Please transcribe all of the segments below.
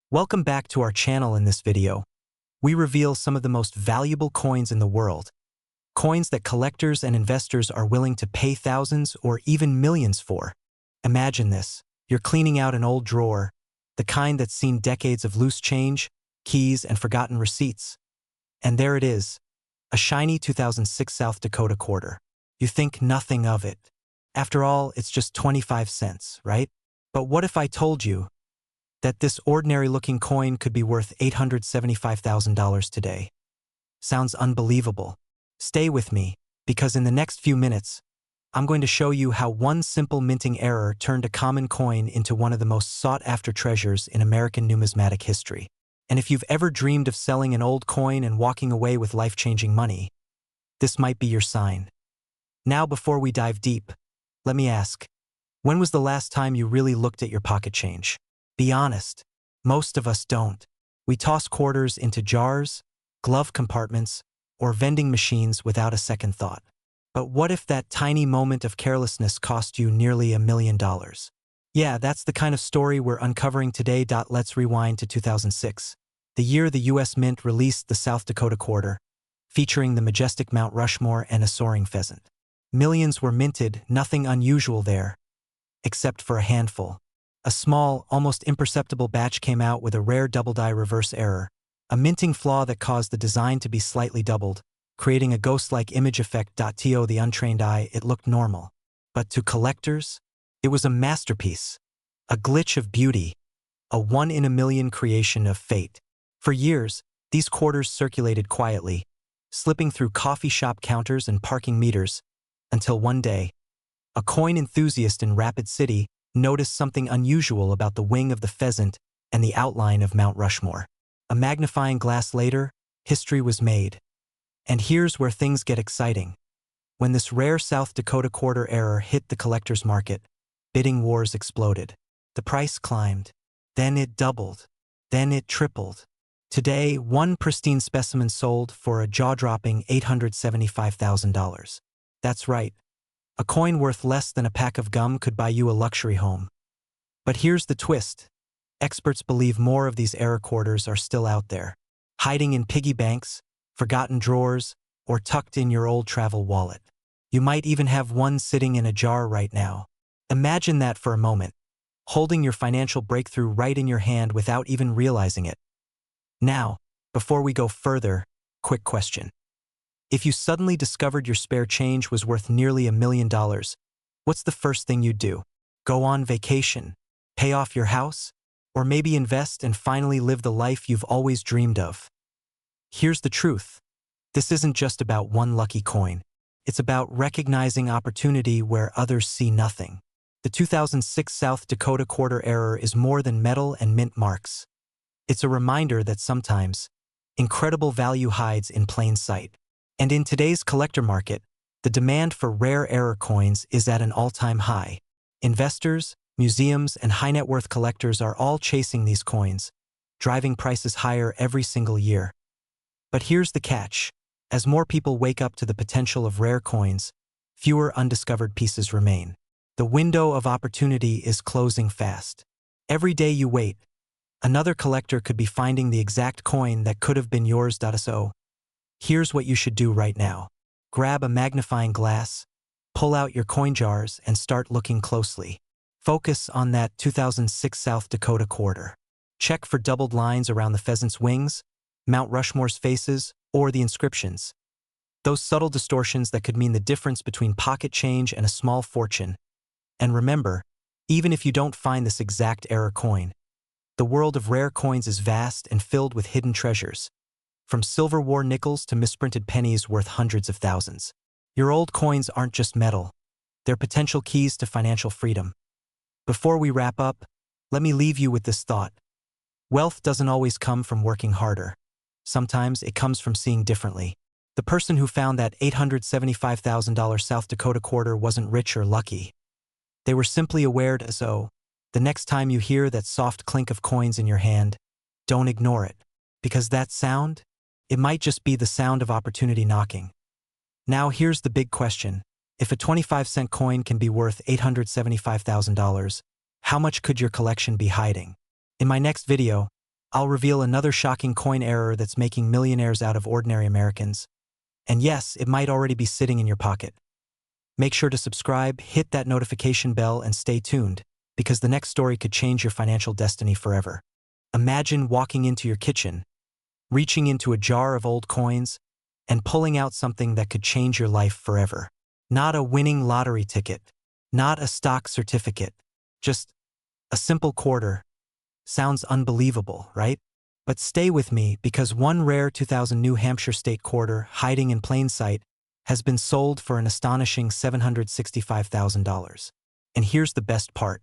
Welcome back to our channel. In this video, we reveal some of the most valuable coins in the world. Coins that collectors and investors are willing to pay thousands or even millions for. Imagine this. You're cleaning out an old drawer, the kind that's seen decades of loose change, keys, and forgotten receipts. And there it is, a shiny 2006 South Dakota quarter. You think nothing of it. After all, it's just 25 cents, right? But what if I told you that this ordinary-looking coin could be worth $875,000 today? Sounds unbelievable. Stay with me, because in the next few minutes, I'm going to show you how one simple minting error turned a common coin into one of the most sought-after treasures in American numismatic history. And if you've ever dreamed of selling an old coin and walking away with life-changing money, this might be your sign. Now, before we dive deep, let me ask, when was the last time you really looked at your pocket change? Be honest, most of us don't. We toss quarters into jars, glove compartments, or vending machines without a second thought. But what if that tiny moment of carelessness cost you nearly $1 million? Yeah, that's the kind of story we're uncovering today. Let's rewind to 2006, the year the U.S. Mint released the South Dakota quarter, featuring the majestic Mount Rushmore and a soaring pheasant. Millions were minted, nothing unusual there, except for a handful. A small, almost imperceptible batch came out with a rare double-die reverse error, a minting flaw that caused the design to be slightly doubled, creating a ghost-like image effect. To the untrained eye, it looked normal. But to collectors, it was a masterpiece, a glitch of beauty, a one-in-a-million creation of fate. For years, these quarters circulated quietly, slipping through coffee shop counters and parking meters, until one day, a coin enthusiast in Rapid City noticed something unusual about the wing of the pheasant and the outline of Mount Rushmore. A magnifying glass later, history was made. And here's where things get exciting. When this rare South Dakota quarter error hit the collector's market, bidding wars exploded. The price climbed. Then it doubled. Then it tripled. Today, one pristine specimen sold for a jaw-dropping $875,000. That's right. A coin worth less than a pack of gum could buy you a luxury home. But here's the twist. Experts believe more of these error quarters are still out there, hiding in piggy banks, forgotten drawers, or tucked in your old travel wallet. You might even have one sitting in a jar right now. Imagine that for a moment, holding your financial breakthrough right in your hand without even realizing it. Now, before we go further, quick question. If you suddenly discovered your spare change was worth nearly $1 million, what's the first thing you'd do? Go on vacation? Pay off your house? Or maybe invest and finally live the life you've always dreamed of? Here's the truth. This isn't just about one lucky coin. It's about recognizing opportunity where others see nothing. The 2006 South Dakota quarter error is more than metal and mint marks. It's a reminder that sometimes, incredible value hides in plain sight. And in today's collector market, the demand for rare error coins is at an all-time high. Investors, museums, and high-net-worth collectors are all chasing these coins, driving prices higher every single year. But here's the catch. As more people wake up to the potential of rare coins, fewer undiscovered pieces remain. The window of opportunity is closing fast. Every day you wait, another collector could be finding the exact coin that could have been yours. So, here's what you should do right now. Grab a magnifying glass, pull out your coin jars, and start looking closely. Focus on that 2006 South Dakota quarter. Check for doubled lines around the pheasant's wings, Mount Rushmore's faces, or the inscriptions. Those subtle distortions that could mean the difference between pocket change and a small fortune. And remember, even if you don't find this exact error coin, the world of rare coins is vast and filled with hidden treasures. From Civil War nickels to misprinted pennies worth hundreds of thousands. Your old coins aren't just metal. They're potential keys to financial freedom. Before we wrap up, let me leave you with this thought. Wealth doesn't always come from working harder. Sometimes it comes from seeing differently. The person who found that $875,000 South Dakota quarter wasn't rich or lucky. They were simply aware. So, the next time you hear that soft clink of coins in your hand, don't ignore it. Because that sound, it might just be the sound of opportunity knocking. Now here's the big question. If a 25-cent coin can be worth $875,000, how much could your collection be hiding? In my next video, I'll reveal another shocking coin error that's making millionaires out of ordinary Americans. And yes, it might already be sitting in your pocket. Make sure to subscribe, hit that notification bell, and stay tuned, because the next story could change your financial destiny forever. Imagine walking into your kitchen, reaching into a jar of old coins, and pulling out something that could change your life forever. Not a winning lottery ticket, not a stock certificate, just a simple quarter. Sounds unbelievable, right? But stay with me, because one rare 2000 New Hampshire state quarter, hiding in plain sight, has been sold for an astonishing $765,000. And here's the best part.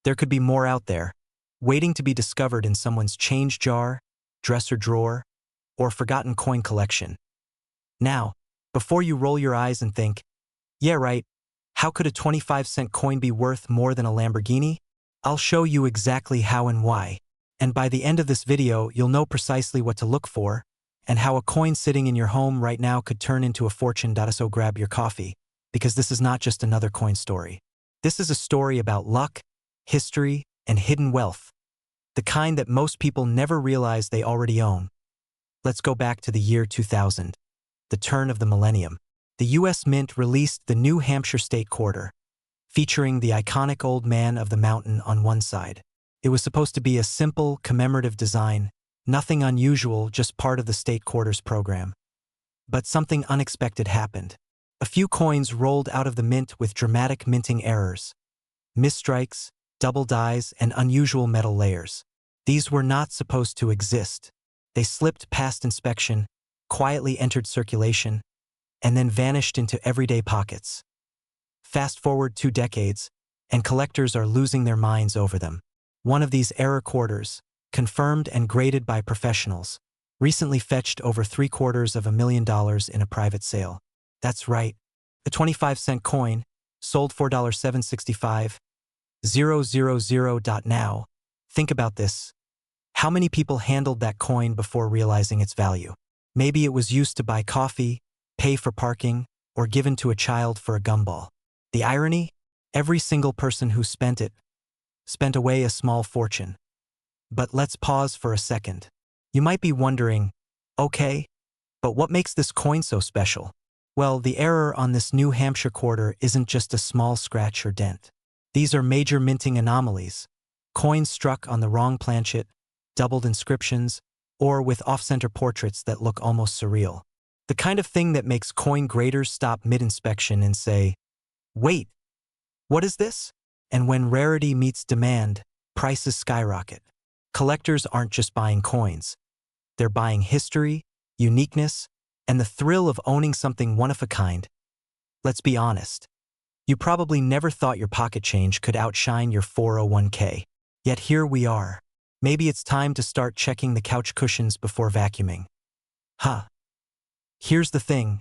There could be more out there, waiting to be discovered in someone's change jar, dresser drawer, or forgotten coin collection. Now, before you roll your eyes and think, yeah, right, how could a 25-cent coin be worth more than a Lamborghini? I'll show you exactly how and why. And by the end of this video, you'll know precisely what to look for, and how a coin sitting in your home right now could turn into a fortune. So grab your coffee, because this is not just another coin story. This is a story about luck, history, and hidden wealth. The kind that most people never realize they already own. Let's go back to the year 2000, the turn of the millennium. The U.S. Mint released the New Hampshire State Quarter, featuring the iconic Old Man of the Mountain on one side. It was supposed to be a simple, commemorative design, nothing unusual, just part of the state quarters program. But something unexpected happened. A few coins rolled out of the mint with dramatic minting errors, misstrikes, double dies, and unusual metal layers. These were not supposed to exist. They slipped past inspection, quietly entered circulation, and then vanished into everyday pockets. Fast forward 2 decades, and collectors are losing their minds over them. One of these error quarters, confirmed and graded by professionals, recently fetched over $750,000 in a private sale. That's right, a 25-cent coin, sold for $765,000. Now, think about this. How many people handled that coin before realizing its value? Maybe it was used to buy coffee, pay for parking, or given to a child for a gumball. The irony? Every single person who spent away a small fortune. But let's pause for a second. You might be wondering, okay, but what makes this coin so special? Well, the error on this New Hampshire quarter isn't just a small scratch or dent. These are major minting anomalies. Coins struck on the wrong planchet, doubled inscriptions, or with off-center portraits that look almost surreal. The kind of thing that makes coin graders stop mid-inspection and say, wait, what is this? And when rarity meets demand, prices skyrocket. Collectors aren't just buying coins. They're buying history, uniqueness, and the thrill of owning something one of a kind. Let's be honest. You probably never thought your pocket change could outshine your 401k. Yet here we are. Maybe it's time to start checking the couch cushions before vacuuming. Here's the thing.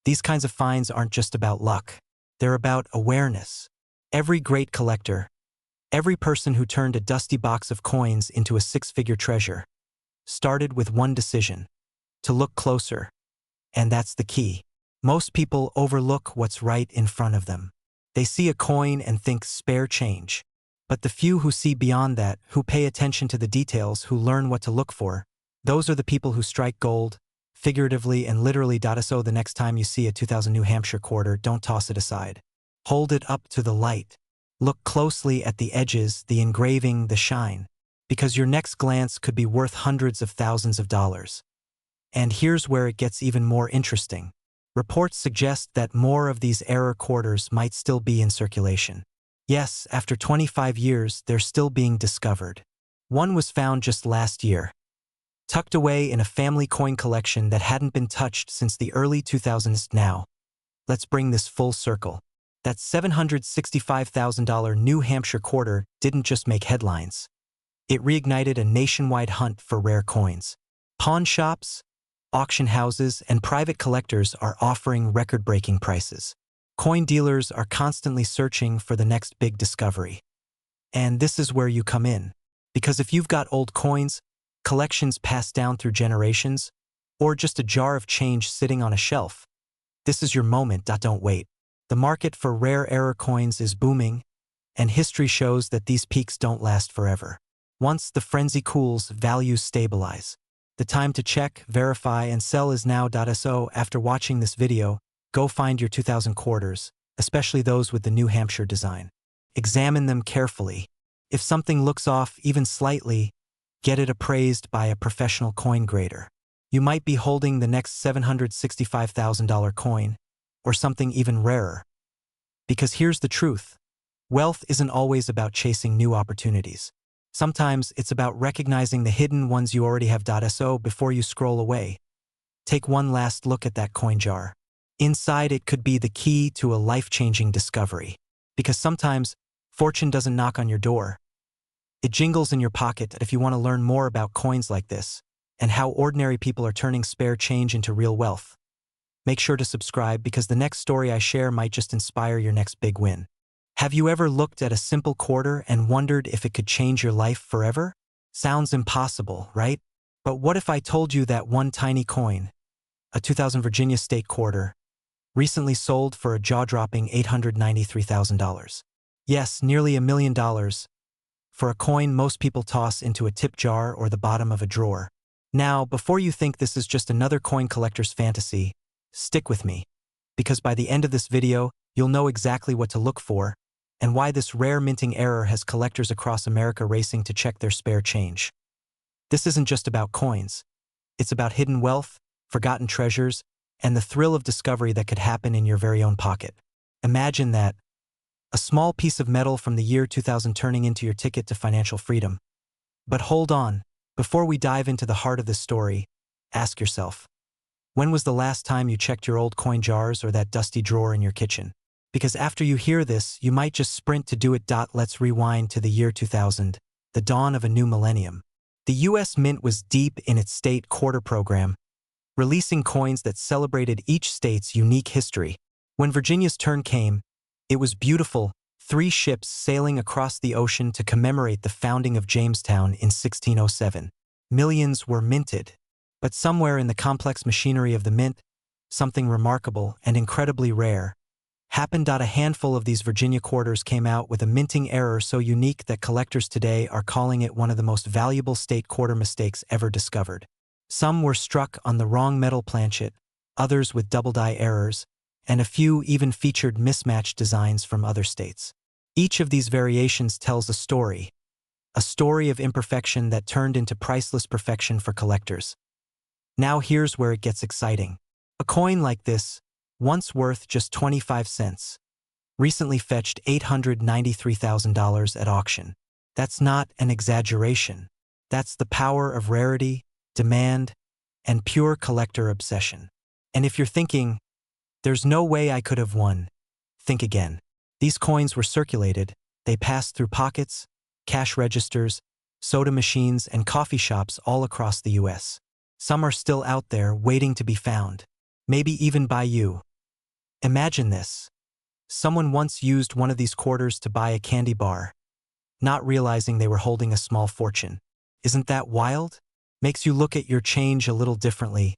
These kinds of finds aren't just about luck. They're about awareness. Every great collector, every person who turned a dusty box of coins into a 6-figure treasure, started with one decision: to look closer. And that's the key. Most people overlook what's right in front of them. They see a coin and think spare change. But the few who see beyond that, who pay attention to the details, who learn what to look for, those are the people who strike gold, figuratively and literally. So the next time you see a 2000 New Hampshire quarter, don't toss it aside. Hold it up to the light. Look closely at the edges, the engraving, the shine, because your next glance could be worth hundreds of thousands of dollars. And here's where it gets even more interesting. Reports suggest that more of these error quarters might still be in circulation. Yes, after 25 years, they're still being discovered. One was found just last year, tucked away in a family coin collection that hadn't been touched since the early 2000s. Now, let's bring this full circle. That $765,000 New Hampshire quarter didn't just make headlines. It reignited a nationwide hunt for rare coins. Pawn shops, auction houses, and private collectors are offering record-breaking prices. Coin dealers are constantly searching for the next big discovery. And this is where you come in. Because if you've got old coins, collections passed down through generations, or just a jar of change sitting on a shelf, this is your moment. Don't wait. The market for rare error coins is booming, and history shows that these peaks don't last forever. Once the frenzy cools, values stabilize. The time to check, verify, and sell is now. So after watching this video, go find your 2000 quarters, especially those with the New Hampshire design. Examine them carefully. If something looks off even slightly, get it appraised by a professional coin grader. You might be holding the next $765,000 coin, or something even rarer. Because here's the truth. Wealth isn't always about chasing new opportunities. Sometimes it's about recognizing the hidden ones you already have. So before you scroll away, take one last look at that coin jar. Inside it could be the key to a life-changing discovery. Because sometimes, fortune doesn't knock on your door. It jingles in your pocket. If you want to learn more about coins like this, and how ordinary people are turning spare change into real wealth, make sure to subscribe because the next story I share might just inspire your next big win. Have you ever looked at a simple quarter and wondered if it could change your life forever? Sounds impossible, right? But what if I told you that one tiny coin, a 2000 Virginia State quarter, recently sold for a jaw-dropping $893,000? Yes, nearly $1 million for a coin most people toss into a tip jar or the bottom of a drawer. Now, before you think this is just another coin collector's fantasy, stick with me, because by the end of this video, you'll know exactly what to look for and why this rare minting error has collectors across America racing to check their spare change. This isn't just about coins. It's about hidden wealth, forgotten treasures, and the thrill of discovery that could happen in your very own pocket. Imagine that. A small piece of metal from the year 2000 turning into your ticket to financial freedom. But hold on. Before we dive into the heart of this story, ask yourself, when was the last time you checked your old coin jars or that dusty drawer in your kitchen? Because after you hear this, you might just sprint to do it. Let's rewind to the year 2000, the dawn of a new millennium. The U.S. Mint was deep in its state quarter program, releasing coins that celebrated each state's unique history. When Virginia's turn came, it was beautiful, 3 ships sailing across the ocean to commemorate the founding of Jamestown in 1607. Millions were minted, but somewhere in the complex machinery of the mint, something remarkable and incredibly rare happened. A handful of these Virginia quarters came out with a minting error so unique that collectors today are calling it one of the most valuable state quarter mistakes ever discovered. Some were struck on the wrong metal planchet, others with double-die errors, and a few even featured mismatched designs from other states. Each of these variations tells a story of imperfection that turned into priceless perfection for collectors. Now here's where it gets exciting. A coin like this, once worth just 25 cents, recently fetched $893,000 at auction. That's not an exaggeration. That's the power of rarity, demand, and pure collector obsession. And if you're thinking, there's no way I could have won, think again. These coins were circulated, they passed through pockets, cash registers, soda machines, and coffee shops all across the U.S. Some are still out there waiting to be found, maybe even by you. Imagine this. Someone once used one of these quarters to buy a candy bar, not realizing they were holding a small fortune. Isn't that wild? Makes you look at your change a little differently,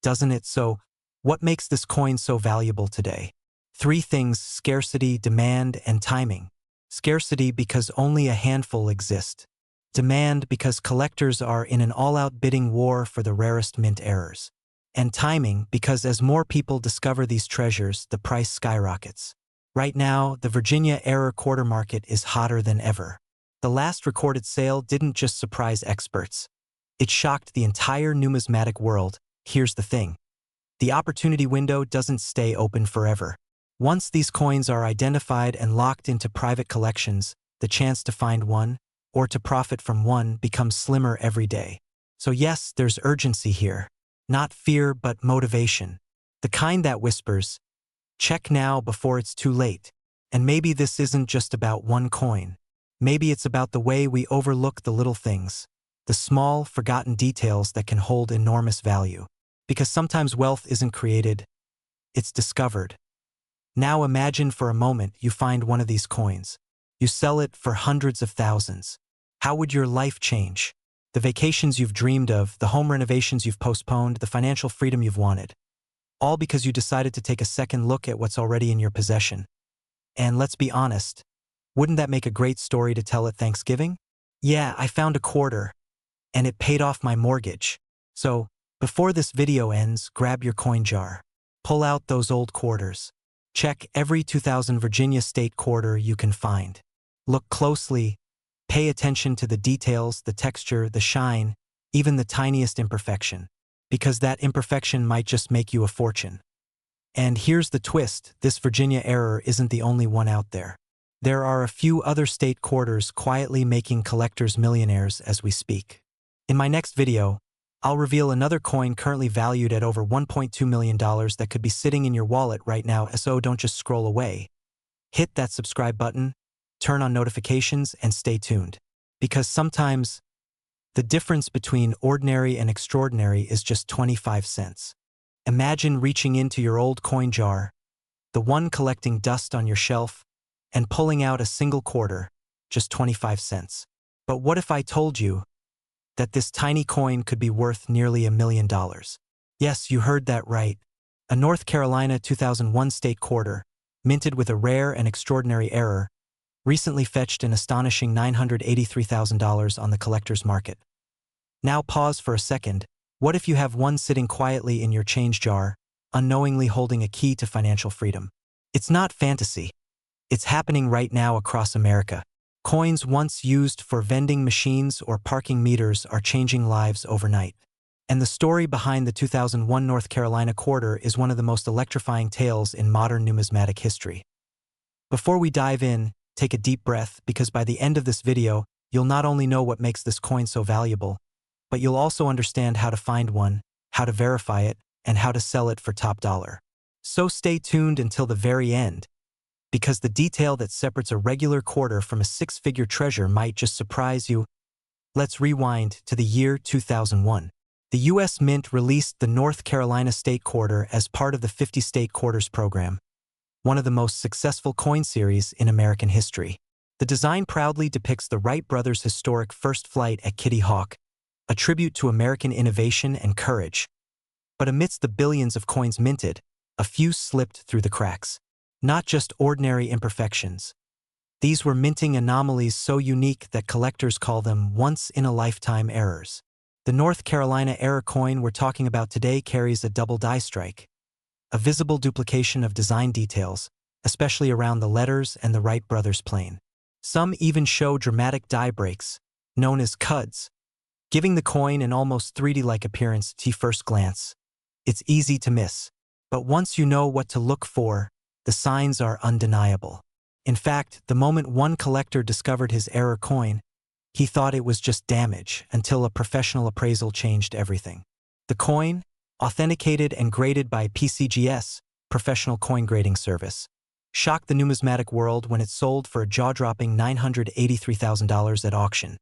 doesn't it? So, what makes this coin so valuable today? 3 things: scarcity, demand, and timing. Scarcity because only a handful exist. Demand because collectors are in an all-out bidding war for the rarest mint errors. And timing because as more people discover these treasures, the price skyrockets. Right now, the Virginia error quarter market is hotter than ever. The last recorded sale didn't just surprise experts. It shocked the entire numismatic world. Here's the thing. The opportunity window doesn't stay open forever. Once these coins are identified and locked into private collections, the chance to find one, or to profit from one, becomes slimmer every day. So yes, there's urgency here. Not fear, but motivation. The kind that whispers, check now before it's too late. And maybe this isn't just about one coin. Maybe it's about the way we overlook the little things, the small, forgotten details that can hold enormous value. Because sometimes wealth isn't created, it's discovered. Now imagine for a moment you find one of these coins. You sell it for hundreds of thousands. How would your life change? The vacations you've dreamed of, the home renovations you've postponed, the financial freedom you've wanted. All because you decided to take a second look at what's already in your possession. And let's be honest, wouldn't that make a great story to tell at Thanksgiving? Yeah, I found a quarter, and it paid off my mortgage. So, before this video ends, grab your coin jar. Pull out those old quarters. Check every 2000 Virginia state quarter you can find. Look closely. Pay attention to the details, the texture, the shine, even the tiniest imperfection, because that imperfection might just make you a fortune. And here's the twist, this Virginia error isn't the only one out there. There are a few other state quarters quietly making collectors millionaires as we speak. In my next video, I'll reveal another coin currently valued at over $1.2 million that could be sitting in your wallet right now, so don't just scroll away. Hit that subscribe button, turn on notifications, and stay tuned. Because sometimes, the difference between ordinary and extraordinary is just 25 cents. Imagine reaching into your old coin jar, the one collecting dust on your shelf, and pulling out a single quarter, just 25 cents. But what if I told you that this tiny coin could be worth nearly $1 million? Yes, you heard that right. A North Carolina 2001 state quarter, minted with a rare and extraordinary error, recently fetched an astonishing $983,000 on the collector's market. Now pause for a second. What if you have one sitting quietly in your change jar, unknowingly holding a key to financial freedom? It's not fantasy. It's happening right now across America. Coins once used for vending machines or parking meters are changing lives overnight. And the story behind the 2001 North Carolina quarter is one of the most electrifying tales in modern numismatic history. Before we dive in, take a deep breath, because by the end of this video, you'll not only know what makes this coin so valuable, but you'll also understand how to find one, how to verify it, and how to sell it for top dollar. So stay tuned until the very end, because the detail that separates a regular quarter from a six-figure treasure might just surprise you. Let's rewind to the year 2001. The U.S. Mint released the North Carolina State Quarter as part of the 50 State Quarters program, one of the most successful coin series in American history. The design proudly depicts the Wright brothers' historic first flight at Kitty Hawk, a tribute to American innovation and courage. But amidst the billions of coins minted, a few slipped through the cracks. Not just ordinary imperfections. These were minting anomalies so unique that collectors call them once-in-a-lifetime errors. The North Carolina error coin we're talking about today carries a double die strike, a visible duplication of design details, especially around the letters and the Wright brothers' plane. Some even show dramatic die breaks, known as cuds, giving the coin an almost 3D-like appearance at first glance. It's easy to miss, but once you know what to look for, the signs are undeniable. In fact, the moment one collector discovered his error coin, he thought it was just damage until a professional appraisal changed everything. The coin, authenticated and graded by PCGS, Professional Coin Grading Service, shocked the numismatic world when it sold for a jaw-dropping $983,000 at auction.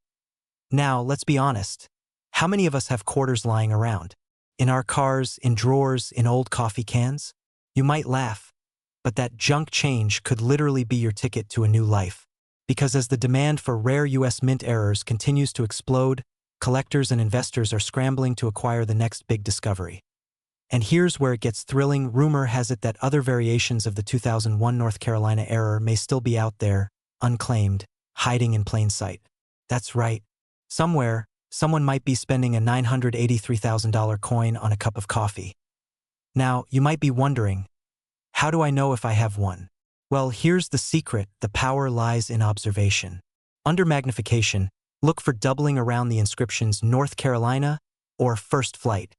Now, let's be honest. How many of us have quarters lying around? In our cars, in drawers, in old coffee cans? You might laugh, but that junk change could literally be your ticket to a new life. Because as the demand for rare U.S. Mint errors continues to explode, collectors and investors are scrambling to acquire the next big discovery. And here's where it gets thrilling. Rumor has it that other variations of the 2001 North Carolina error may still be out there, unclaimed, hiding in plain sight. That's right. Somewhere, someone might be spending a $983,000 coin on a cup of coffee. Now, you might be wondering, how do I know if I have one? Well, here's the secret. The power lies in observation. Under magnification, look for doubling around the inscriptions North Carolina or First Flight,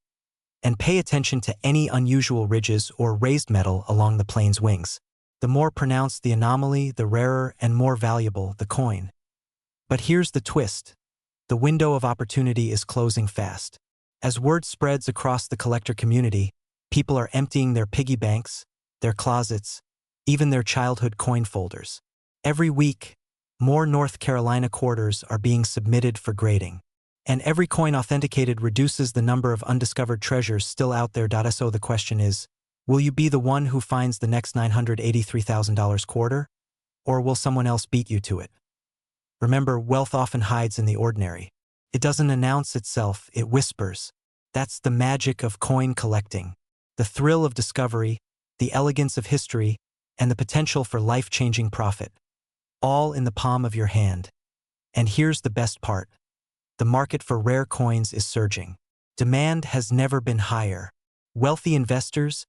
and pay attention to any unusual ridges or raised metal along the plane's wings. The more pronounced the anomaly, the rarer and more valuable the coin. But here's the twist. The window of opportunity is closing fast. As word spreads across the collector community, people are emptying their piggy banks, their closets, even their childhood coin folders. Every week, more North Carolina quarters are being submitted for grading. And every coin authenticated reduces the number of undiscovered treasures still out there. So the question is, will you be the one who finds the next $983,000 quarter? Or will someone else beat you to it? Remember, wealth often hides in the ordinary. It doesn't announce itself, it whispers. That's the magic of coin collecting. The thrill of discovery, the elegance of history, and the potential for life-changing profit. All in the palm of your hand. And here's the best part. The market for rare coins is surging. Demand has never been higher. Wealthy investors,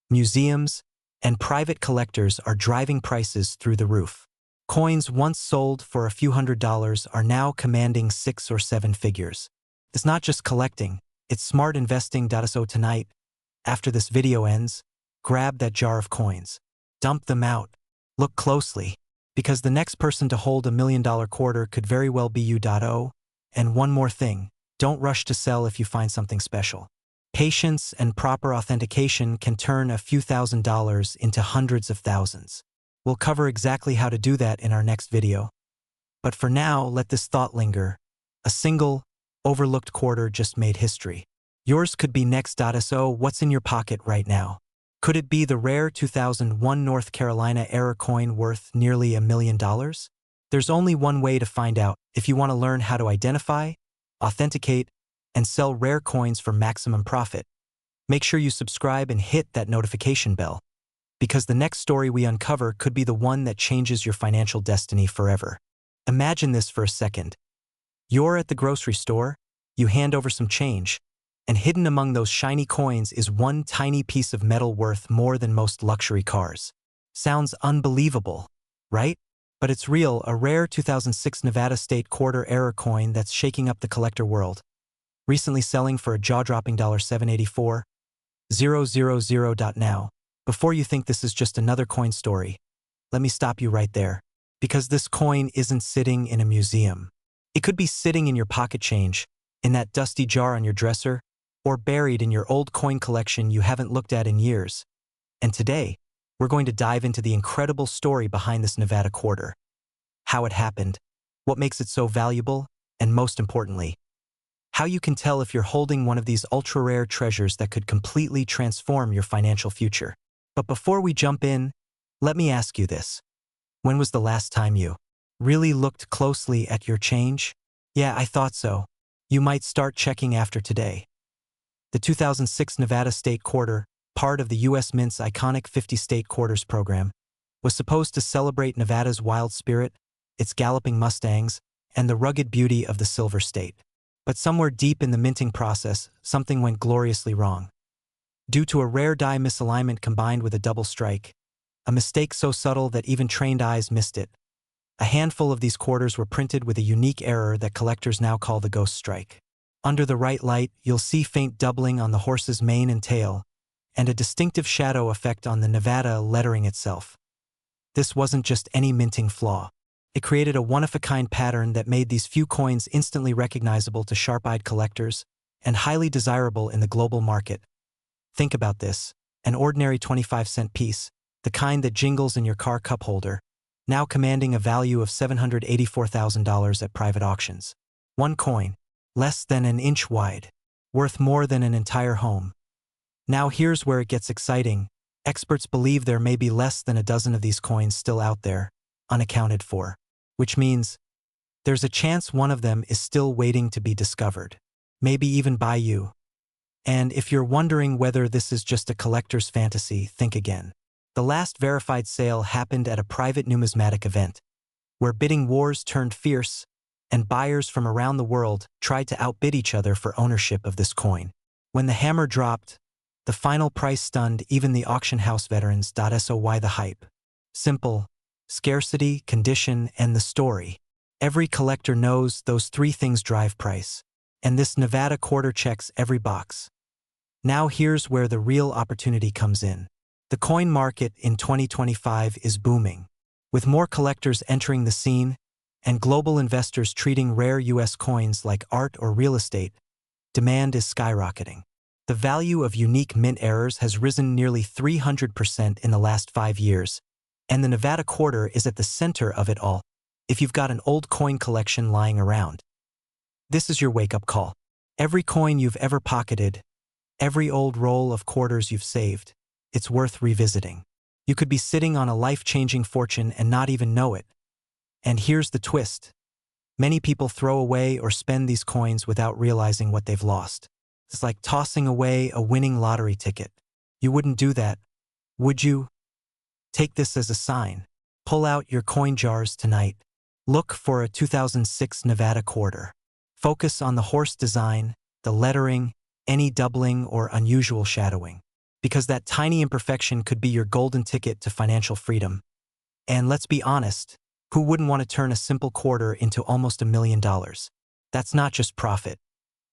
museums, and private collectors are driving prices through the roof. Coins once sold for a few $100s are now commanding 6 or 7 figures. It's not just collecting, it's smart investing. So tonight, after this video ends, grab that jar of coins. Dump them out. Look closely, because the next person to hold $1 million quarter could very well be you. And one more thing, don't rush to sell if you find something special. Patience and proper authentication can turn a few $1,000s into hundreds of thousands. We'll cover exactly how to do that in our next video. But for now, let this thought linger. A single, overlooked quarter just made history. Yours could be next. So what's in your pocket right now? Could it be the rare 2001 North Carolina era coin worth nearly $1 million? There's only one way to find out if you want to learn how to identify, authenticate, and sell rare coins for maximum profit. Make sure you subscribe and hit that notification bell, because the next story we uncover could be the one that changes your financial destiny forever. Imagine this for a second. You're at the grocery store, you hand over some change, and hidden among those shiny coins is one tiny piece of metal worth more than most luxury cars. Sounds unbelievable, right? But it's real, a rare 2006 Nevada State quarter-era coin that's shaking up the collector world. Recently selling for a jaw-dropping $784,000. Now, before you think this is just another coin story, let me stop you right there. Because this coin isn't sitting in a museum. It could be sitting in your pocket change, in that dusty jar on your dresser, or buried in your old coin collection you haven't looked at in years. And today, we're going to dive into the incredible story behind this Nevada quarter. How it happened, what makes it so valuable, and most importantly, how you can tell if you're holding one of these ultra-rare treasures that could completely transform your financial future. But before we jump in, let me ask you this. When was the last time you really looked closely at your change? Yeah, I thought so. You might start checking after today. The 2006 Nevada State Quarter, part of the U.S. Mint's iconic 50 State Quarters program, was supposed to celebrate Nevada's wild spirit, its galloping Mustangs, and the rugged beauty of the Silver State. But somewhere deep in the minting process, something went gloriously wrong. Due to a rare die misalignment combined with a double strike, a mistake so subtle that even trained eyes missed it, a handful of these quarters were printed with a unique error that collectors now call the ghost strike. Under the right light, you'll see faint doubling on the horse's mane and tail, and a distinctive shadow effect on the Nevada lettering itself. This wasn't just any minting flaw. It created a one-of-a-kind pattern that made these few coins instantly recognizable to sharp-eyed collectors and highly desirable in the global market. Think about this, an ordinary 25-cent piece, the kind that jingles in your car cup holder, now commanding a value of $784,000 at private auctions. One coin, less than an inch wide, worth more than an entire home. Now here's where it gets exciting. Experts believe there may be less than a dozen of these coins still out there, unaccounted for, which means there's a chance one of them is still waiting to be discovered, maybe even by you. And if you're wondering whether this is just a collector's fantasy, think again. The last verified sale happened at a private numismatic event, where bidding wars turned fierce, and buyers from around the world tried to outbid each other for ownership of this coin. When the hammer dropped, the final price stunned even the auction house veterans. So why the hype? Simple. Scarcity, condition, and the story. Every collector knows those three things drive price, and this Nevada quarter checks every box. Now here's where the real opportunity comes in. The coin market in 2025 is booming, with more collectors entering the scene and global investors treating rare U.S. coins like art or real estate. Demand is skyrocketing. The value of unique mint errors has risen nearly 300% in the last 5 years, and the Nevada quarter is at the center of it all. If you've got an old coin collection lying around, this is your wake-up call. Every coin you've ever pocketed, every old roll of quarters you've saved, it's worth revisiting. You could be sitting on a life-changing fortune and not even know it. And here's the twist. Many people throw away or spend these coins without realizing what they've lost. It's like tossing away a winning lottery ticket. You wouldn't do that, would you? Take this as a sign. Pull out your coin jars tonight. Look for a 2006 Nevada quarter. Focus on the horse design, the lettering, any doubling or unusual shadowing, because that tiny imperfection could be your golden ticket to financial freedom. And let's be honest, who wouldn't want to turn a simple quarter into almost $1 million? That's not just profit,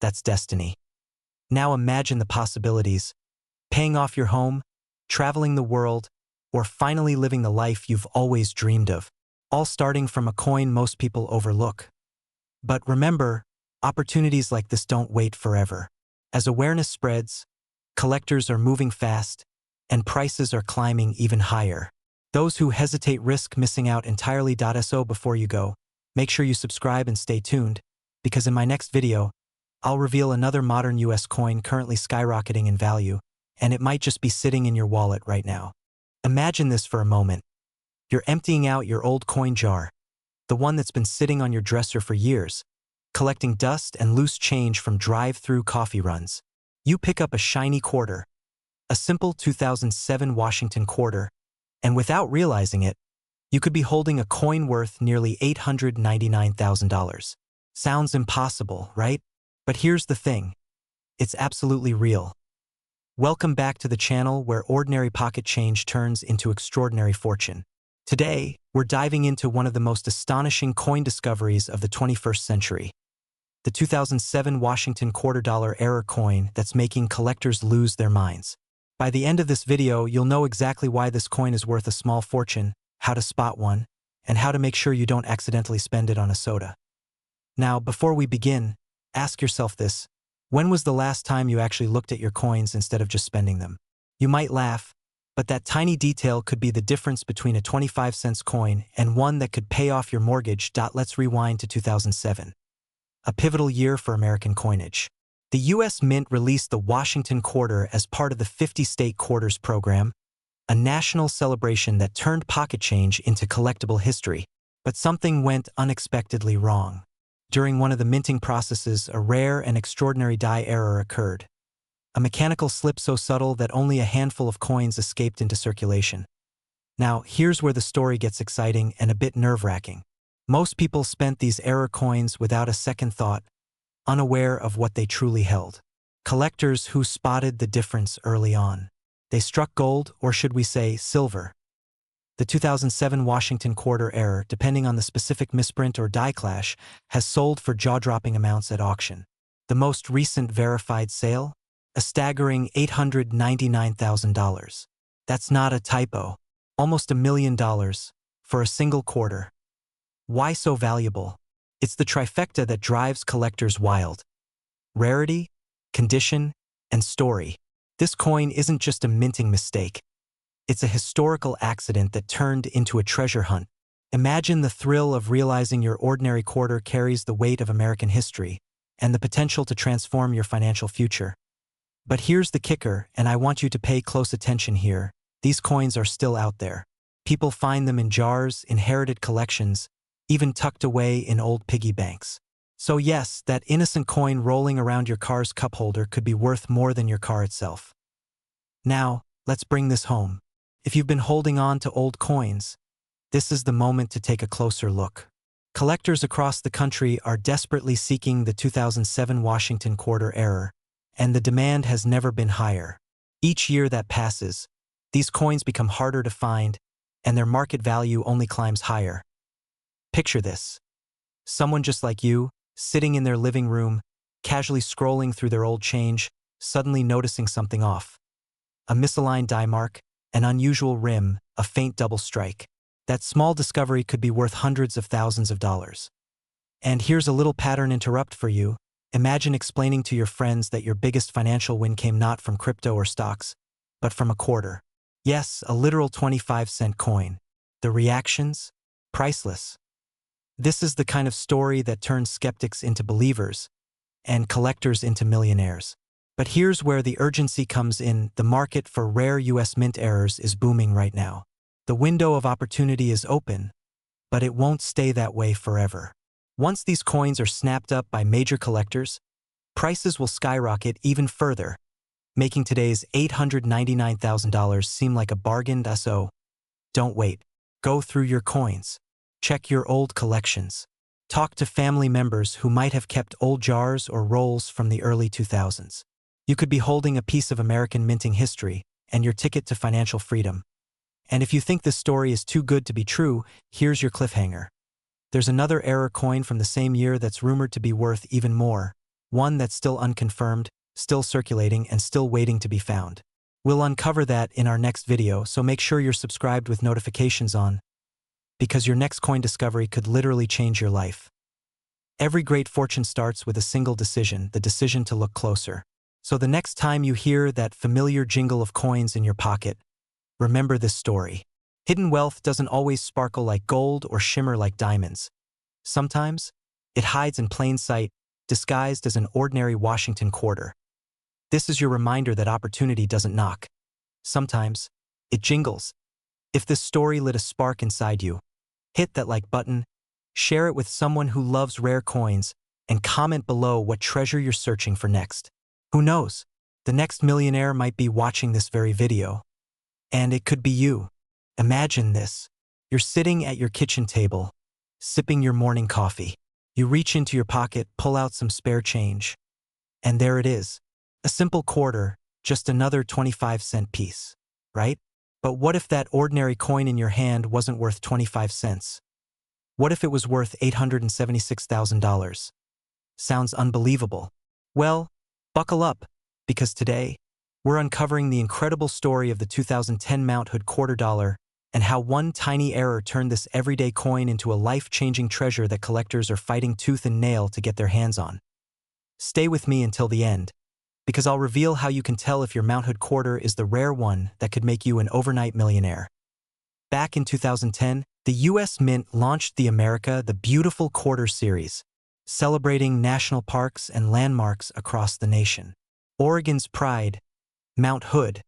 that's destiny. Now imagine the possibilities: paying off your home, traveling the world, or finally living the life you've always dreamed of, all starting from a coin most people overlook. But remember, opportunities like this don't wait forever. As awareness spreads, collectors are moving fast, and prices are climbing even higher. Those who hesitate risk missing out entirely. So before you go, make sure you subscribe and stay tuned, because in my next video, I'll reveal another modern US coin currently skyrocketing in value, and it might just be sitting in your wallet right now. Imagine this for a moment. You're emptying out your old coin jar, the one that's been sitting on your dresser for years, collecting dust and loose change from drive-through coffee runs. You pick up a shiny quarter, a simple 2007 Washington quarter, and without realizing it, you could be holding a coin worth nearly $899,000. Sounds impossible, right? But here's the thing. It's absolutely real. Welcome back to the channel where ordinary pocket change turns into extraordinary fortune. Today, we're diving into one of the most astonishing coin discoveries of the 21st century. The 2007 Washington quarter-dollar error coin that's making collectors lose their minds. By the end of this video, you'll know exactly why this coin is worth a small fortune, how to spot one, and how to make sure you don't accidentally spend it on a soda. Now, before we begin, ask yourself this: when was the last time you actually looked at your coins instead of just spending them? You might laugh, but that tiny detail could be the difference between a 25-cent coin and one that could pay off your mortgage. Let's rewind to 2007. A pivotal year for American coinage. The U.S. Mint released the Washington Quarter as part of the 50-state quarters program, a national celebration that turned pocket change into collectible history. But something went unexpectedly wrong. During one of the minting processes, a rare and extraordinary die error occurred. A mechanical slip so subtle that only a handful of coins escaped into circulation. Now, here's where the story gets exciting and a bit nerve-wracking. Most people spent these error coins without a second thought, unaware of what they truly held. Collectors who spotted the difference early on. They struck gold, or should we say silver. The 2007 Washington Quarter error, depending on the specific misprint or die clash, has sold for jaw-dropping amounts at auction. The most recent verified sale? A staggering $899,000. That's not a typo. Almost $1 million for a single quarter. Why so valuable? It's the trifecta that drives collectors wild. Rarity, condition, and story. This coin isn't just a minting mistake. It's a historical accident that turned into a treasure hunt. Imagine the thrill of realizing your ordinary quarter carries the weight of American history and the potential to transform your financial future. But here's the kicker, and I want you to pay close attention here. These coins are still out there. People find them in jars, inherited collections, even tucked away in old piggy banks. So yes, that innocent coin rolling around your car's cup holder could be worth more than your car itself. Now, let's bring this home. If you've been holding on to old coins, this is the moment to take a closer look. Collectors across the country are desperately seeking the 2007 Washington Quarter error, and the demand has never been higher. Each year that passes, these coins become harder to find, and their market value only climbs higher. Picture this. Someone just like you, sitting in their living room, casually scrolling through their old change, suddenly noticing something off. A misaligned die mark, an unusual rim, a faint double strike. That small discovery could be worth hundreds of thousands of dollars. And here's a little pattern interrupt for you. Imagine explaining to your friends that your biggest financial win came not from crypto or stocks, but from a quarter. Yes, a literal 25-cent coin. The reactions? Priceless. This is the kind of story that turns skeptics into believers and collectors into millionaires. But here's where the urgency comes in. The market for rare US Mint errors is booming right now. The window of opportunity is open, but it won't stay that way forever. Once these coins are snapped up by major collectors, prices will skyrocket even further, making today's $899,000 seem like a bargain. So, don't wait. Go through your coins. Check your old collections. Talk to family members who might have kept old jars or rolls from the early 2000s. You could be holding a piece of American minting history and your ticket to financial freedom. And if you think this story is too good to be true, here's your cliffhanger. There's another error coin from the same year that's rumored to be worth even more, one that's still unconfirmed, still circulating, and still waiting to be found. We'll uncover that in our next video, so make sure you're subscribed with notifications on, because your next coin discovery could literally change your life. Every great fortune starts with a single decision, the decision to look closer. So the next time you hear that familiar jingle of coins in your pocket, remember this story. Hidden wealth doesn't always sparkle like gold or shimmer like diamonds. Sometimes, it hides in plain sight, disguised as an ordinary Washington quarter. This is your reminder that opportunity doesn't knock. Sometimes, it jingles. If this story lit a spark inside you, hit that like button, share it with someone who loves rare coins, and comment below what treasure you're searching for next. Who knows? The next millionaire might be watching this very video. And it could be you. Imagine this. You're sitting at your kitchen table, sipping your morning coffee. You reach into your pocket, pull out some spare change. And there it is. A simple quarter, just another 25-cent piece, right? But what if that ordinary coin in your hand wasn't worth 25 cents? What if it was worth $876,000? Sounds unbelievable. Well, buckle up, because today, we're uncovering the incredible story of the 2010 Mount Hood quarter dollar and how one tiny error turned this everyday coin into a life-changing treasure that collectors are fighting tooth and nail to get their hands on. Stay with me until the end, because I'll reveal how you can tell if your Mount Hood quarter is the rare one that could make you an overnight millionaire. Back in 2010, the U.S. Mint launched the America the Beautiful Quarter series, celebrating national parks and landmarks across the nation. Oregon's pride, Mount Hood,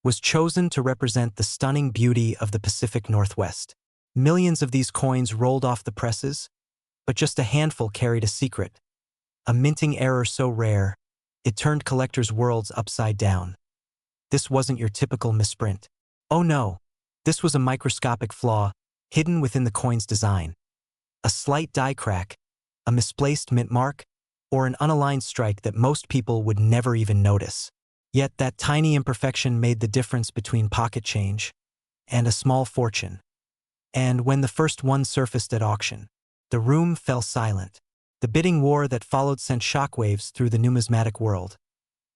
was chosen to represent the stunning beauty of the Pacific Northwest. Millions of these coins rolled off the presses, but just a handful carried a secret, a minting error so rare, it turned collectors' worlds upside down. This wasn't your typical misprint. Oh no, this was a microscopic flaw hidden within the coin's design. A slight die crack, a misplaced mint mark, or an unaligned strike that most people would never even notice. Yet that tiny imperfection made the difference between pocket change and a small fortune. And when the first one surfaced at auction, the room fell silent. The bidding war that followed sent shockwaves through the numismatic world,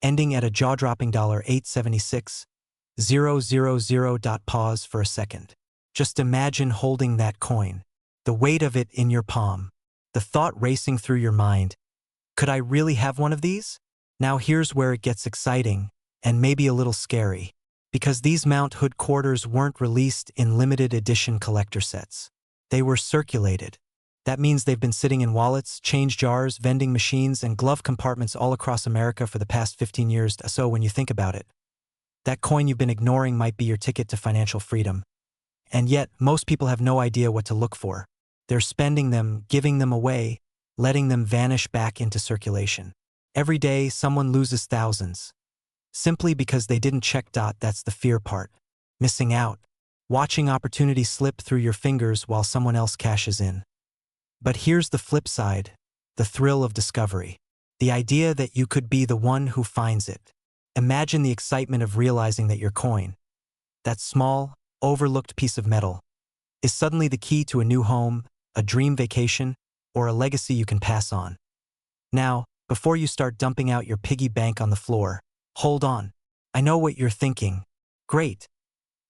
ending at a jaw-dropping $876,000. Pause for a second. Just imagine holding that coin, the weight of it in your palm, the thought racing through your mind, could I really have one of these? Now here's where it gets exciting, and maybe a little scary, because these Mount Hood quarters weren't released in limited edition collector sets. They were circulated. That means they've been sitting in wallets, change jars, vending machines, and glove compartments all across America for the past 15 years. So when you think about it, that coin you've been ignoring might be your ticket to financial freedom. And yet, most people have no idea what to look for. They're spending them, giving them away, letting them vanish back into circulation. Every day, someone loses thousands. Simply because they didn't check. That's the fear part. Missing out. Watching opportunity slip through your fingers while someone else cashes in. But here's the flip side, the thrill of discovery. The idea that you could be the one who finds it. Imagine the excitement of realizing that your coin, that small, overlooked piece of metal, is suddenly the key to a new home, a dream vacation, or a legacy you can pass on. Now, before you start dumping out your piggy bank on the floor, hold on. I know what you're thinking. Great.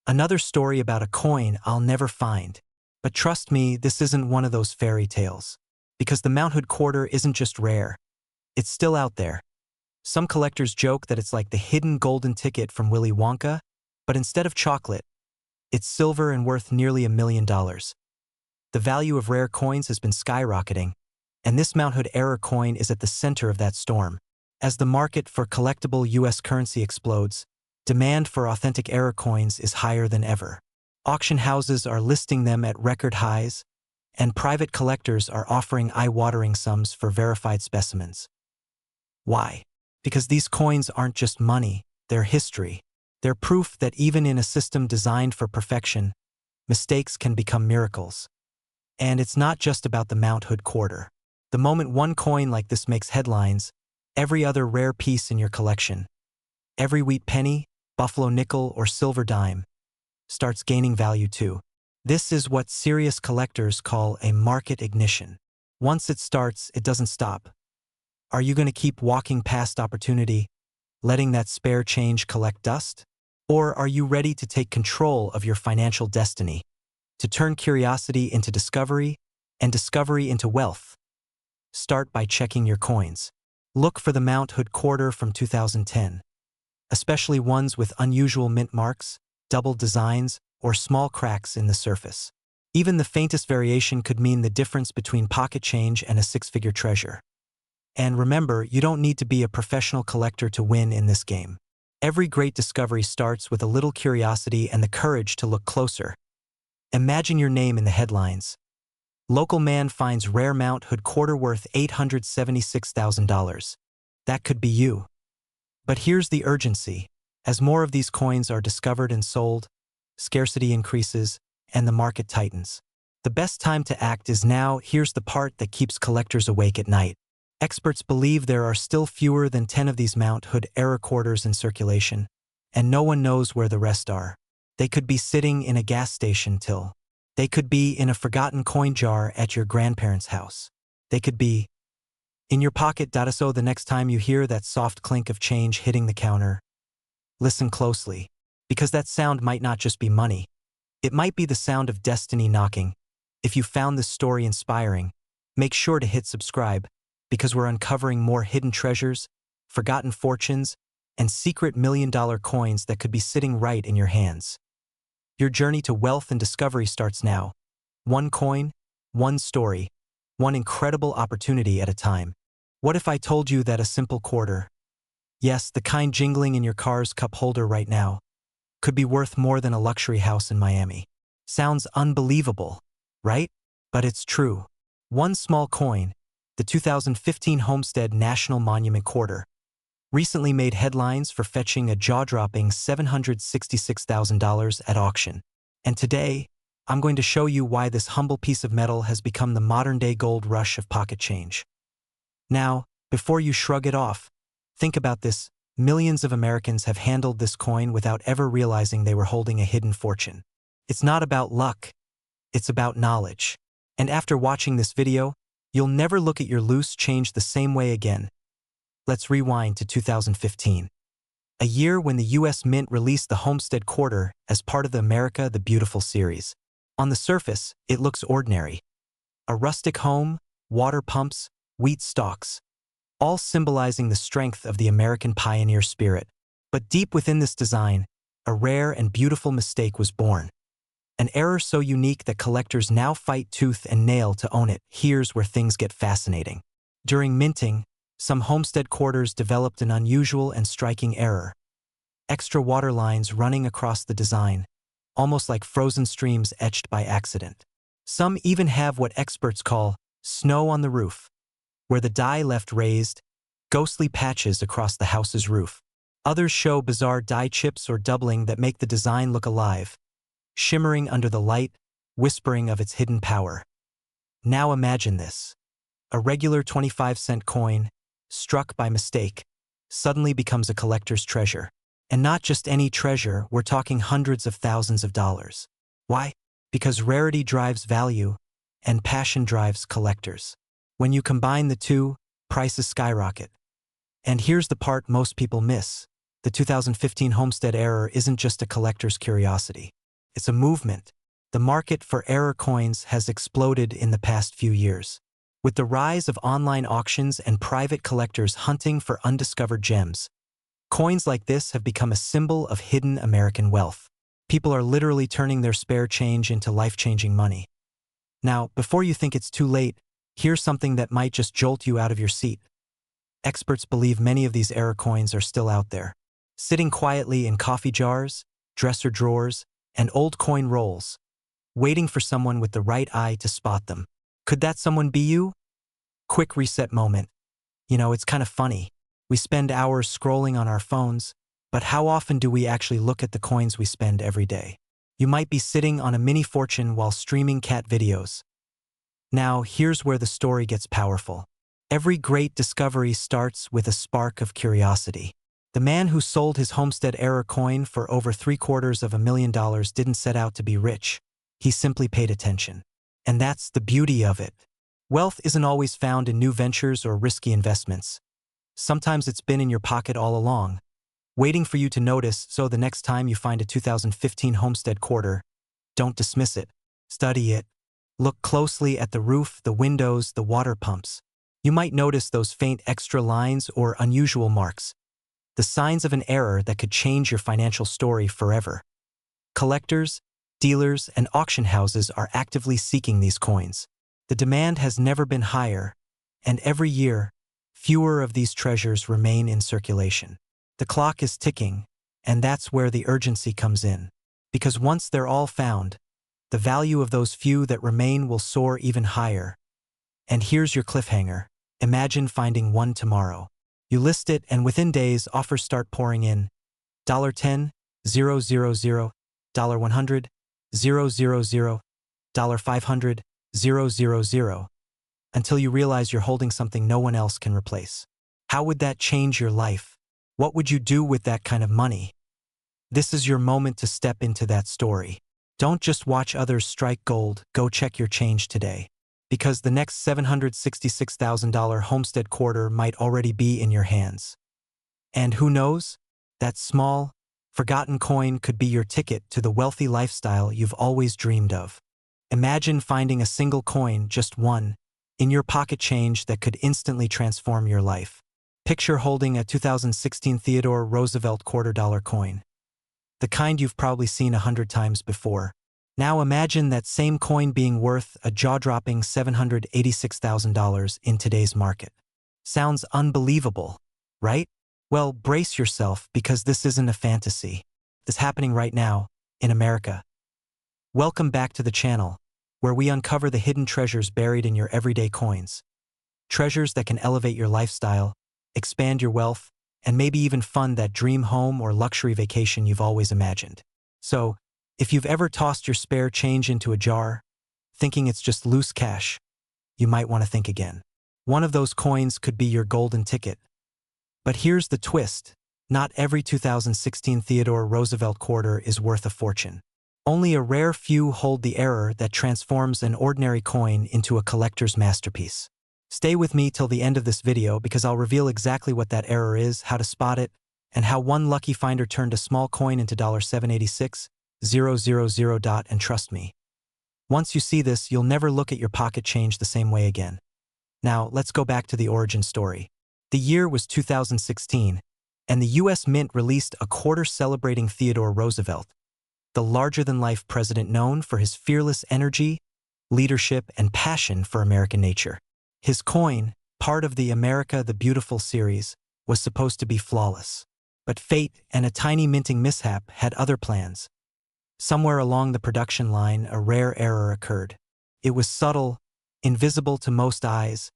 Another story about a coin I'll never find. But trust me, this isn't one of those fairy tales. Because the Mount Hood quarter isn't just rare. It's still out there. Some collectors joke that it's like the hidden golden ticket from Willy Wonka, but instead of chocolate, it's silver and worth nearly $1 million. The value of rare coins has been skyrocketing, and this Mount Hood error coin is at the center of that storm. As the market for collectible U.S. currency explodes, demand for authentic error coins is higher than ever. Auction houses are listing them at record highs, and private collectors are offering eye-watering sums for verified specimens. Why? Because these coins aren't just money, they're history. They're proof that even in a system designed for perfection, mistakes can become miracles. And it's not just about the Mount Hood quarter. The moment one coin like this makes headlines, every other rare piece in your collection, every wheat penny, buffalo nickel, or silver dime, starts gaining value too. This is what serious collectors call a market ignition. Once it starts, it doesn't stop. Are you going to keep walking past opportunity, letting that spare change collect dust? Or are you ready to take control of your financial destiny, to turn curiosity into discovery and discovery into wealth? Start by checking your coins. Look for the Mount Hood quarter from 2010, especially ones with unusual mint marks, double designs, or small cracks in the surface. Even the faintest variation could mean the difference between pocket change and a six-figure treasure. And remember, you don't need to be a professional collector to win in this game. Every great discovery starts with a little curiosity and the courage to look closer. Imagine your name in the headlines. Local man finds rare Mount Hood quarter worth $876,000. That could be you. But here's the urgency. As more of these coins are discovered and sold, scarcity increases, and the market tightens. The best time to act is now. Here's the part that keeps collectors awake at night. Experts believe there are still fewer than 10 of these Mount Hood era quarters in circulation, and no one knows where the rest are. They could be sitting in a gas station till. They could be in a forgotten coin jar at your grandparents' house. They could be in your pocket. So the next time you hear that soft clink of change hitting the counter, listen closely, because that sound might not just be money. It might be the sound of destiny knocking. If you found this story inspiring, make sure to hit subscribe, because we're uncovering more hidden treasures, forgotten fortunes, and secret million-dollar coins that could be sitting right in your hands. Your journey to wealth and discovery starts now. One coin, one story, one incredible opportunity at a time. What if I told you that a simple quarter, yes, the kind jingling in your car's cup holder right now, could be worth more than a luxury house in Miami? Sounds unbelievable, right? But it's true. One small coin, the 2015 Homestead National Monument quarter, recently made headlines for fetching a jaw-dropping $766,000 at auction. And today, I'm going to show you why this humble piece of metal has become the modern-day gold rush of pocket change. Now, before you shrug it off, think about this. Millions of Americans have handled this coin without ever realizing they were holding a hidden fortune. It's not about luck. It's about knowledge. And after watching this video, you'll never look at your loose change the same way again. Let's rewind to 2015, a year when the U.S. Mint released the Homestead Quarter as part of the America the Beautiful series. On the surface, it looks ordinary. A rustic home, water pumps, wheat stalks, all symbolizing the strength of the American pioneer spirit. But deep within this design, a rare and beautiful mistake was born. An error so unique that collectors now fight tooth and nail to own it. Here's where things get fascinating. During minting, some Homestead quarters developed an unusual and striking error. Extra water lines running across the design, almost like frozen streams etched by accident. Some even have what experts call snow on the roof, where the die left raised, ghostly patches across the house's roof. Others show bizarre die chips or doubling that make the design look alive, shimmering under the light, whispering of its hidden power. Now imagine this. A regular 25-cent coin, struck by mistake, suddenly becomes a collector's treasure. And not just any treasure, we're talking hundreds of thousands of dollars. Why? Because rarity drives value, and passion drives collectors. When you combine the two, prices skyrocket. And here's the part most people miss. The 2015 Homestead error isn't just a collector's curiosity. It's a movement. The market for error coins has exploded in the past few years. With the rise of online auctions and private collectors hunting for undiscovered gems, coins like this have become a symbol of hidden American wealth. People are literally turning their spare change into life-changing money. Now, before you think it's too late, here's something that might just jolt you out of your seat. Experts believe many of these error coins are still out there, sitting quietly in coffee jars, dresser drawers, and old coin rolls, waiting for someone with the right eye to spot them. Could that someone be you? Quick reset moment. It's kind of funny. We spend hours scrolling on our phones, but how often do we actually look at the coins we spend every day? You might be sitting on a mini fortune while streaming cat videos, Now, here's where the story gets powerful. Every great discovery starts with a spark of curiosity. The man who sold his Homestead-era coin for over $750,000 didn't set out to be rich. He simply paid attention. And that's the beauty of it. Wealth isn't always found in new ventures or risky investments. Sometimes it's been in your pocket all along, waiting for you to notice, so the next time you find a 2015 Homestead quarter, don't dismiss it. Study it. Look closely at the roof, the windows, the water pumps. You might notice those faint extra lines or unusual marks, the signs of an error that could change your financial story forever. Collectors, dealers, and auction houses are actively seeking these coins. The demand has never been higher, and every year, fewer of these treasures remain in circulation. The clock is ticking, and that's where the urgency comes in. Because once they're all found, the value of those few that remain will soar even higher. And here's your cliffhanger. Imagine finding one tomorrow. You list it, and within days, offers start pouring in. $10, $000, $100, $000, $500, $000, until you realize you're holding something no one else can replace. How would that change your life? What would you do with that kind of money? This is your moment to step into that story. Don't just watch others strike gold, go check your change today. Because the next $766,000 Homestead quarter might already be in your hands. And who knows? That small, forgotten coin could be your ticket to the wealthy lifestyle you've always dreamed of. Imagine finding a single coin, just one, in your pocket change that could instantly transform your life. Picture holding a 2016 Theodore Roosevelt $quarter coin. The kind you've probably seen 100 times before. Now imagine that same coin being worth a jaw-dropping $786,000 in today's market. Sounds unbelievable, right? Well, brace yourself, because this isn't a fantasy. This is happening right now, in America. Welcome back to the channel, where we uncover the hidden treasures buried in your everyday coins. Treasures that can elevate your lifestyle, expand your wealth, and maybe even fund that dream home or luxury vacation you've always imagined. So, if you've ever tossed your spare change into a jar, thinking it's just loose cash, you might want to think again. One of those coins could be your golden ticket. But here's the twist. Not every 2016 Theodore Roosevelt quarter is worth a fortune. Only a rare few hold the error that transforms an ordinary coin into a collector's masterpiece. Stay with me till the end of this video, because I'll reveal exactly what that error is, how to spot it, and how one lucky finder turned a small coin into $786,000. And trust me, once you see this, you'll never look at your pocket change the same way again. Now, let's go back to the origin story. The year was 2016, and the US Mint released a quarter celebrating Theodore Roosevelt, the larger-than-life president known for his fearless energy, leadership, and passion for American nature. His coin, part of the America the Beautiful series, was supposed to be flawless. But fate and a tiny minting mishap had other plans. Somewhere along the production line, a rare error occurred. It was subtle, invisible to most eyes,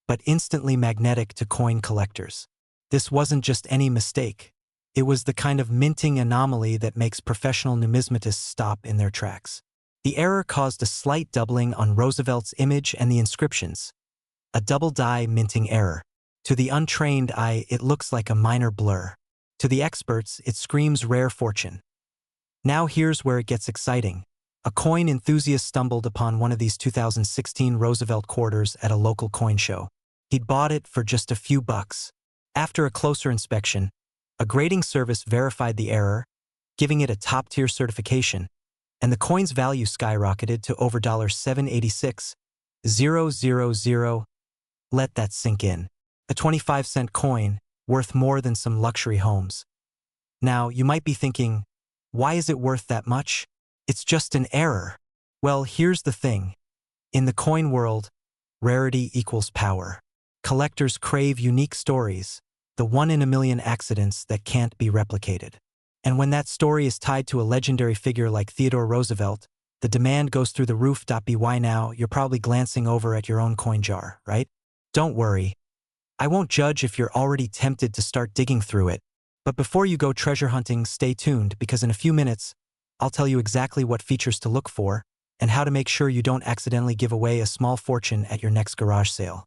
but instantly magnetic to coin collectors. This wasn't just any mistake. It was the kind of minting anomaly that makes professional numismatists stop in their tracks. The error caused a slight doubling on Roosevelt's image and the inscriptions. A double-die minting error. To the untrained eye, it looks like a minor blur. To the experts, it screams rare fortune. Now here's where it gets exciting. A coin enthusiast stumbled upon one of these 2016 Roosevelt quarters at a local coin show. He'd bought it for just a few bucks. After a closer inspection, a grading service verified the error, giving it a top-tier certification, and the coin's value skyrocketed to over $786,000. Let that sink in. A 25-cent coin, worth more than some luxury homes. Now, you might be thinking, why is it worth that much? It's just an error. Well, here's the thing. In the coin world, rarity equals power. Collectors crave unique stories, the one-in-a-million accidents that can't be replicated. And when that story is tied to a legendary figure like Theodore Roosevelt, the demand goes through the roof. By now, you're probably glancing over at your own coin jar, right? Don't worry. I won't judge if you're already tempted to start digging through it. But before you go treasure hunting, stay tuned, because in a few minutes, I'll tell you exactly what features to look for and how to make sure you don't accidentally give away a small fortune at your next garage sale.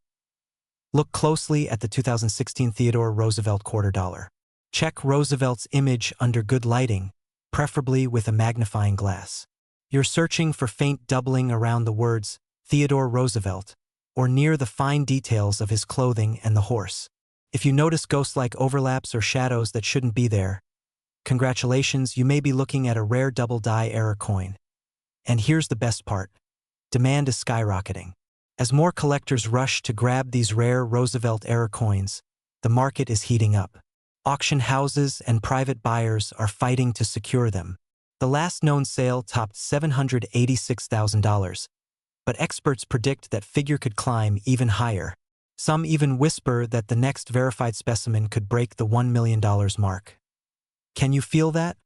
Look closely at the 2016 Theodore Roosevelt quarter dollar. Check Roosevelt's image under good lighting, preferably with a magnifying glass. You're searching for faint doubling around the words Theodore Roosevelt, or near the fine details of his clothing and the horse. If you notice ghost-like overlaps or shadows that shouldn't be there, congratulations, you may be looking at a rare double-die error coin. And here's the best part. Demand is skyrocketing. As more collectors rush to grab these rare Roosevelt era coins, the market is heating up. Auction houses and private buyers are fighting to secure them. The last known sale topped $786,000, but experts predict that figure could climb even higher. Some even whisper that the next verified specimen could break the $1 million mark. Can you feel that?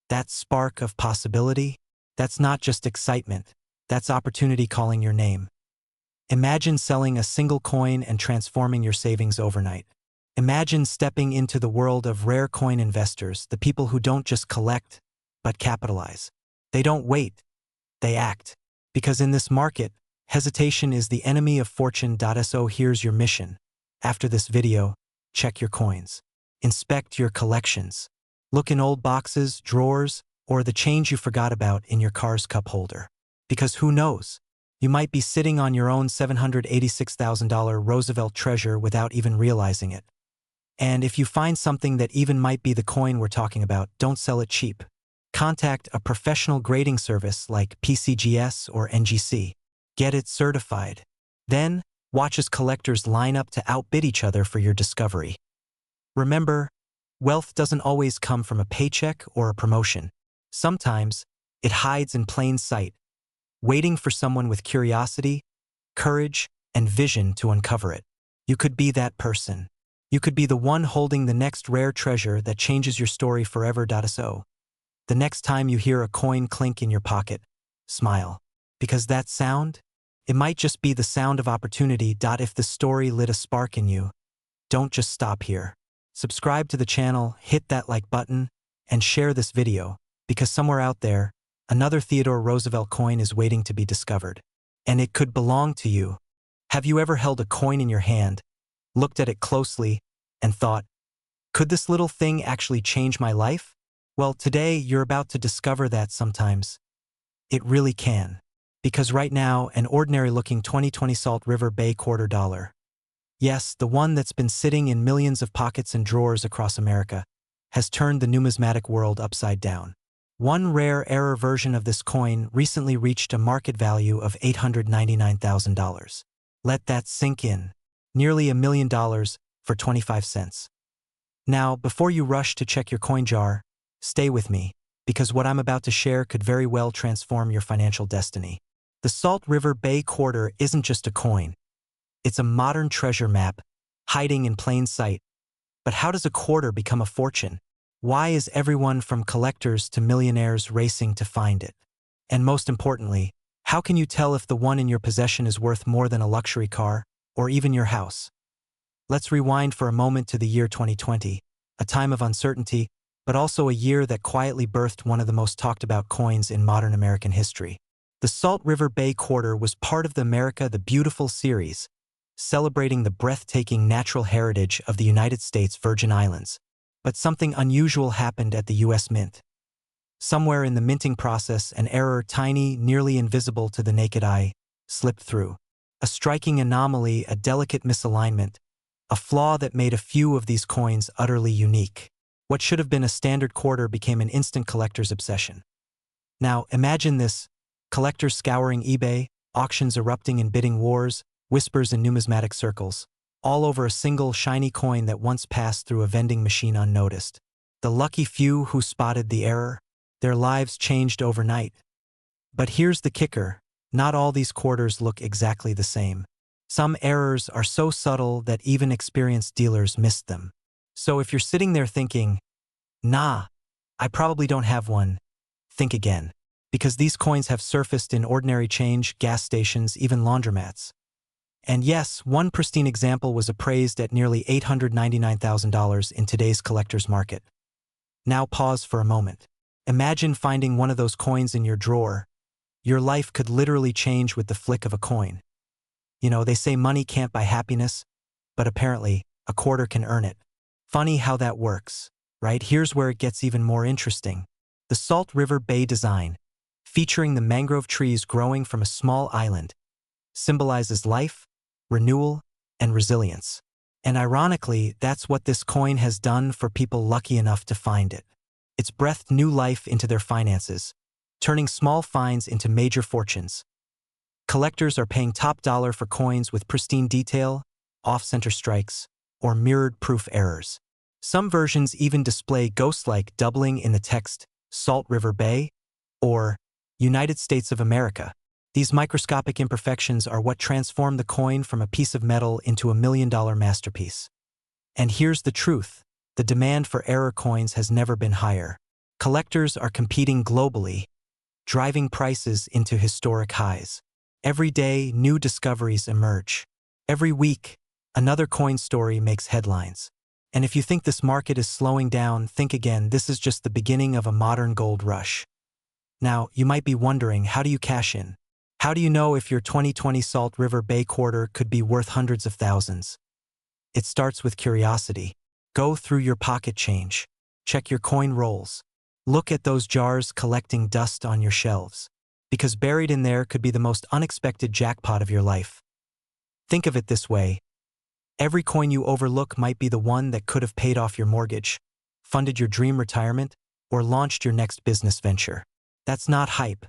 That spark of possibility? That's not just excitement, that's opportunity calling your name. Imagine selling a single coin and transforming your savings overnight. Imagine stepping into the world of rare coin investors, the people who don't just collect, but capitalize. They don't wait, they act. Because in this market, hesitation is the enemy of fortune. So here's your mission. After this video, check your coins. Inspect your collections. Look in old boxes, drawers, or the change you forgot about in your car's cup holder. Because who knows? You might be sitting on your own $786,000 Roosevelt treasure without even realizing it. And if you find something that even might be the coin we're talking about, don't sell it cheap. Contact a professional grading service like PCGS or NGC. Get it certified. Then, watch as collectors line up to outbid each other for your discovery. Remember, wealth doesn't always come from a paycheck or a promotion. Sometimes, it hides in plain sight, waiting for someone with curiosity, courage, and vision to uncover it. You could be that person. You could be the one holding the next rare treasure that changes your story forever. So, the next time you hear a coin clink in your pocket, smile. Because that sound, it might just be the sound of opportunity. If the story lit a spark in you, don't just stop here. Subscribe to the channel, hit that like button, and share this video, because somewhere out there, another Theodore Roosevelt coin is waiting to be discovered. And it could belong to you. Have you ever held a coin in your hand, looked at it closely, and thought, could this little thing actually change my life? Well, today you're about to discover that sometimes it really can. Because right now, an ordinary-looking 2020 Salt River Bay quarter dollar. Yes, the one that's been sitting in millions of pockets and drawers across America, has turned the numismatic world upside down. One rare error version of this coin recently reached a market value of $899,000. Let that sink in. Nearly $1 million for 25 cents. Now, before you rush to check your coin jar, stay with me, because what I'm about to share could very well transform your financial destiny. The Salt River Bay quarter isn't just a coin. It's a modern treasure map, hiding in plain sight. But how does a quarter become a fortune? Why is everyone from collectors to millionaires racing to find it? And most importantly, how can you tell if the one in your possession is worth more than a luxury car, or even your house? Let's rewind for a moment to the year 2020, a time of uncertainty, but also a year that quietly birthed one of the most talked about coins in modern American history. The Salt River Bay quarter was part of the America the Beautiful series, celebrating the breathtaking natural heritage of the United States Virgin Islands. But something unusual happened at the U.S. Mint. Somewhere in the minting process, an error tiny, nearly invisible to the naked eye, slipped through. A striking anomaly, a delicate misalignment, a flaw that made a few of these coins utterly unique. What should have been a standard quarter became an instant collector's obsession. Now, imagine this: collectors scouring eBay, auctions erupting in bidding wars, whispers in numismatic circles, all over a single shiny coin that once passed through a vending machine unnoticed. The lucky few who spotted the error, their lives changed overnight. But here's the kicker: not all these quarters look exactly the same. Some errors are so subtle that even experienced dealers missed them. So if you're sitting there thinking, nah, I probably don't have one, think again. Because these coins have surfaced in ordinary change, gas stations, even laundromats. And yes, one pristine example was appraised at nearly $899,000 in today's collector's market. Now pause for a moment. Imagine finding one of those coins in your drawer. Your life could literally change with the flick of a coin. You know, they say money can't buy happiness, but apparently, a quarter can earn it. Funny how that works, right? Here's where it gets even more interesting. The Salt River Bay design, featuring the mangrove trees growing from a small island, symbolizes life, renewal, and resilience. And ironically, that's what this coin has done for people lucky enough to find it. It's breathed new life into their finances, turning small finds into major fortunes. Collectors are paying top dollar for coins with pristine detail, off-center strikes, or mirrored-proof errors. Some versions even display ghost-like doubling in the text Salt River Bay or United States of America. These microscopic imperfections are what transform the coin from a piece of metal into a million-dollar masterpiece. And here's the truth. The demand for error coins has never been higher. Collectors are competing globally, driving prices into historic highs. Every day, new discoveries emerge. Every week, another coin story makes headlines. And if you think this market is slowing down, think again. This is just the beginning of a modern gold rush. Now, you might be wondering, how do you cash in? How do you know if your 2020 Salt River Bay quarter could be worth hundreds of thousands? It starts with curiosity. Go through your pocket change. Check your coin rolls. Look at those jars collecting dust on your shelves. Because buried in there could be the most unexpected jackpot of your life. Think of it this way. Every coin you overlook might be the one that could have paid off your mortgage, funded your dream retirement, or launched your next business venture. That's not hype.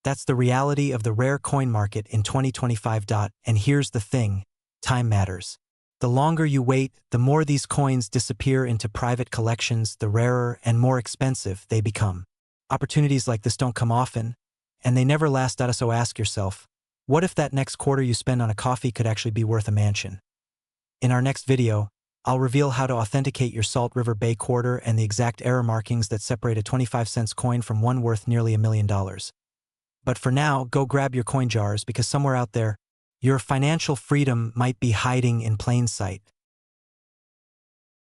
That's the reality of the rare coin market in 2025. And here's the thing, time matters. The longer you wait, the more these coins disappear into private collections, the rarer and more expensive they become. Opportunities like this don't come often, and they never last. So ask yourself, what if that next quarter you spend on a coffee could actually be worth a mansion? In our next video, I'll reveal how to authenticate your Salt River Bay quarter and the exact error markings that separate a 25-cent coin from one worth nearly $1 million. But for now, go grab your coin jars because somewhere out there, your financial freedom might be hiding in plain sight.